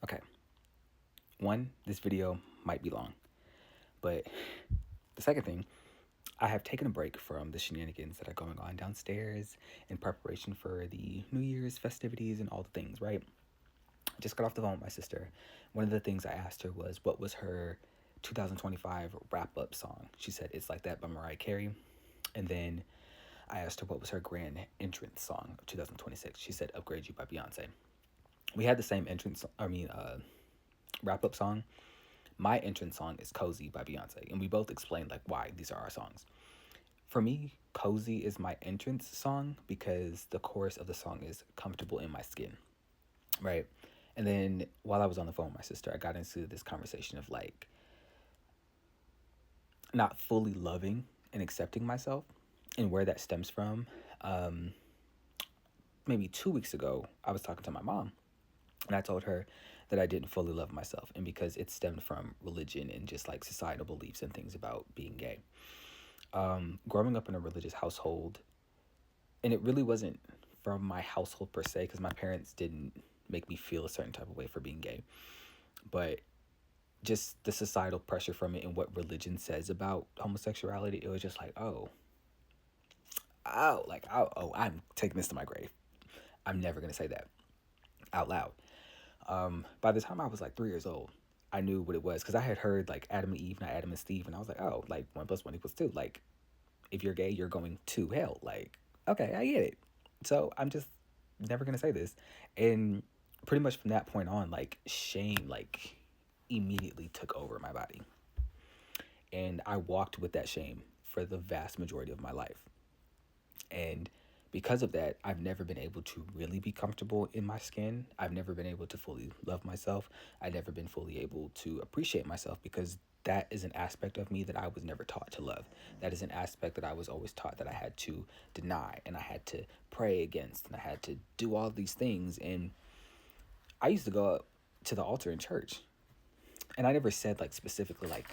Okay, one, this video might be long, but the second thing, I have taken a break from the shenanigans that are going on downstairs in preparation for the New Year's festivities and all the things, right? I just got off the phone with my sister. One of the things I asked her was what was her 2025 wrap up song. She said It's Like That by Mariah Carey. And then I asked her what was her grand entrance song of 2026. She said Upgrade You by Beyonce. We had the same wrap up song. My entrance song is Cozy by Beyonce, and we both explained like why these are our songs. For me, Cozy is my entrance song because the chorus of the song is comfortable in my skin, right? And then while I was on the phone with my sister, I got into this conversation of like not fully loving and accepting myself and where that stems from. Um, Maybe 2 weeks ago, I was talking to my mom and I told her that I didn't fully love myself, and because it stemmed from religion and just like societal beliefs and things about being gay. Growing up in a religious household, and it really wasn't from my household per se, because my parents didn't make me feel a certain type of way for being gay, but just the societal pressure from it and what religion says about homosexuality, it was just like, I'm taking this to my grave. I'm never gonna say that out loud. By the time I was like 3 years old, I knew what it was because I had heard like Adam and Eve, not Adam and Steve, and I was like, oh, like 1 + 1 = 2. Like, if you're gay, you're going to hell. Like, okay, I get it. So I'm just never gonna say this, and pretty much from that point on, like shame, like immediately took over my body, and I walked with that shame for the vast majority of my life. And because of that, I've never been able to really be comfortable in my skin. I've never been able to fully love myself. I've never been fully able to appreciate myself because that is an aspect of me that I was never taught to love. That is an aspect that I was always taught that I had to deny and I had to pray against and I had to do all these things. And I used to go up to the altar in church, and I never said like specifically like,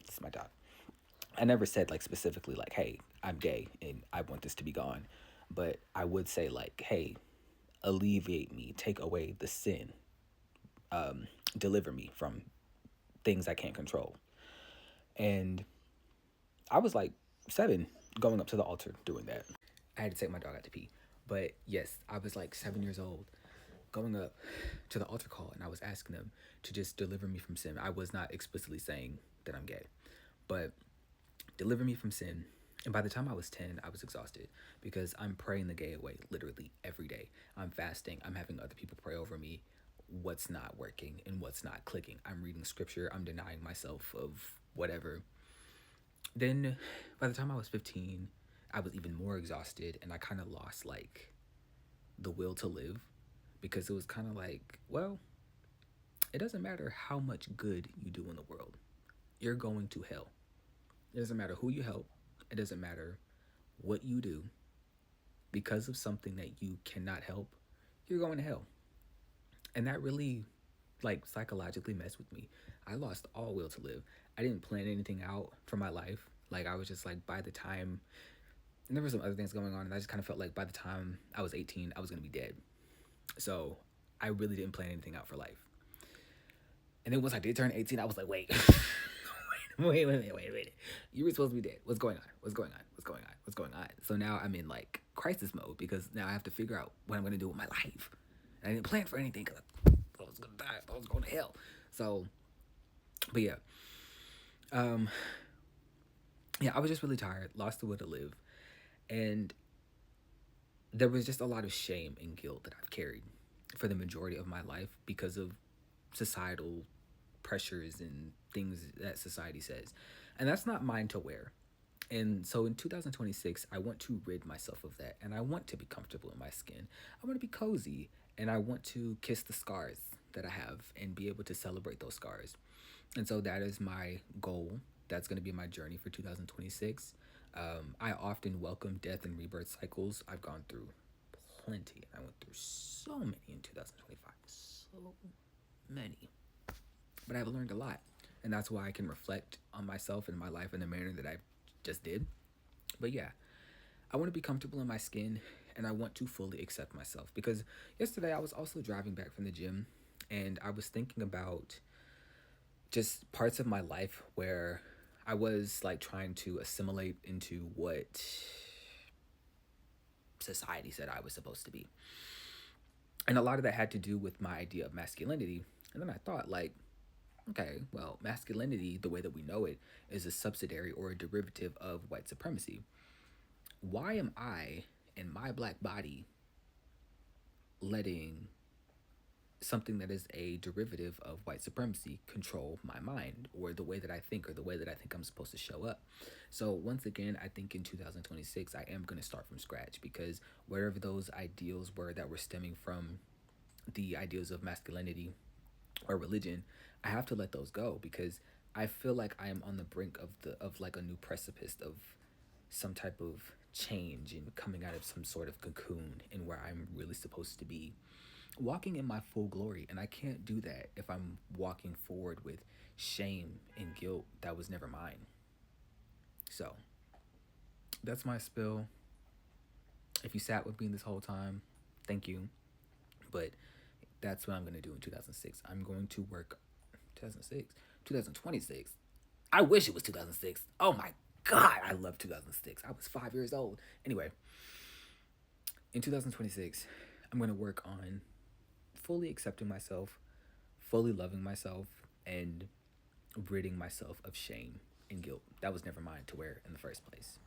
this is my dog. I never said like specifically like, hey, I'm gay and I want this to be gone. But I would say like, hey, alleviate me, take away the sin, deliver me from things I can't control. And I was like 7 going up to the altar doing that. I had to take my dog out to pee. But yes, I was like 7 years old going up to the altar call, and I was asking them to just deliver me from sin. I was not explicitly saying that I'm gay, but deliver me from sin. And by the time I was 10, I was exhausted because I'm praying the gay away literally every day. I'm fasting. I'm having other people pray over me what's not working and what's not clicking. I'm reading scripture. I'm denying myself of whatever. Then by the time I was 15, I was even more exhausted and I kind of lost like the will to live because it was kind of like, well, it doesn't matter how much good you do in the world, you're going to hell. It doesn't matter who you help, it doesn't matter what you do, because of something that you cannot help, you're going to hell. And that really like psychologically messed with me. I lost all will to live. I didn't plan anything out for my life. Like I was just like by the time, and there were some other things going on, and I just kind of felt like by the time I was 18, I was gonna be dead. So I really didn't plan anything out for life. And then once I did turn 18, I was like, wait, wait. You were supposed to be dead. What's going on? What's going on? What's going on? What's going on? So now I'm in like crisis mode because now I have to figure out what I'm going to do with my life. And I didn't plan for anything because I was going to die. I was going to hell. So, but yeah. Um, yeah, I was just really tired, lost the will to live. And there was just a lot of shame and guilt that I've carried for the majority of my life because of societal pressures and things that society says. And that's not mine to wear. And so in 2026, I want to rid myself of that. And I want to be comfortable in my skin. I want to be cozy. And I want to kiss the scars that I have and be able to celebrate those scars. And so that is my goal. That's going to be my journey for 2026. I often welcome death and rebirth cycles. I've gone through plenty. I went through so many in 2025. So many. But I've learned a lot. And that's why I can reflect on myself and my life in the manner that I just did. But yeah, I want to be comfortable in my skin and I want to fully accept myself. Because yesterday I was also driving back from the gym And I was thinking about just parts of my life where I was like trying to assimilate into what society said I was supposed to be. And a lot of that had to do with my idea of masculinity. And then I thought, like, okay, well, masculinity, the way that we know it, is a subsidiary or a derivative of white supremacy. Why am I, in my black body, letting something that is a derivative of white supremacy control my mind or the way that I think or the way that I think I'm supposed to show up? So once again, I think in 2026 I am going to start from scratch, because wherever those ideals were that were stemming from the ideals of masculinity or religion, I have to let those go, because I feel like I am on the brink of like a new precipice of some type of change and coming out of some sort of cocoon and where I'm really supposed to be walking in my full glory. And I can't do that if I'm walking forward with shame and guilt that was never mine. So that's my spill. If you sat with me this whole time, thank you. But that's what I'm going to do in 2006. I'm going to work 2006, 2026. I wish it was 2006. Oh my God, I love 2006. I was 5 years old. Anyway, in 2026, I'm going to work on fully accepting myself, fully loving myself, and ridding myself of shame and guilt that was never mine to wear in the first place.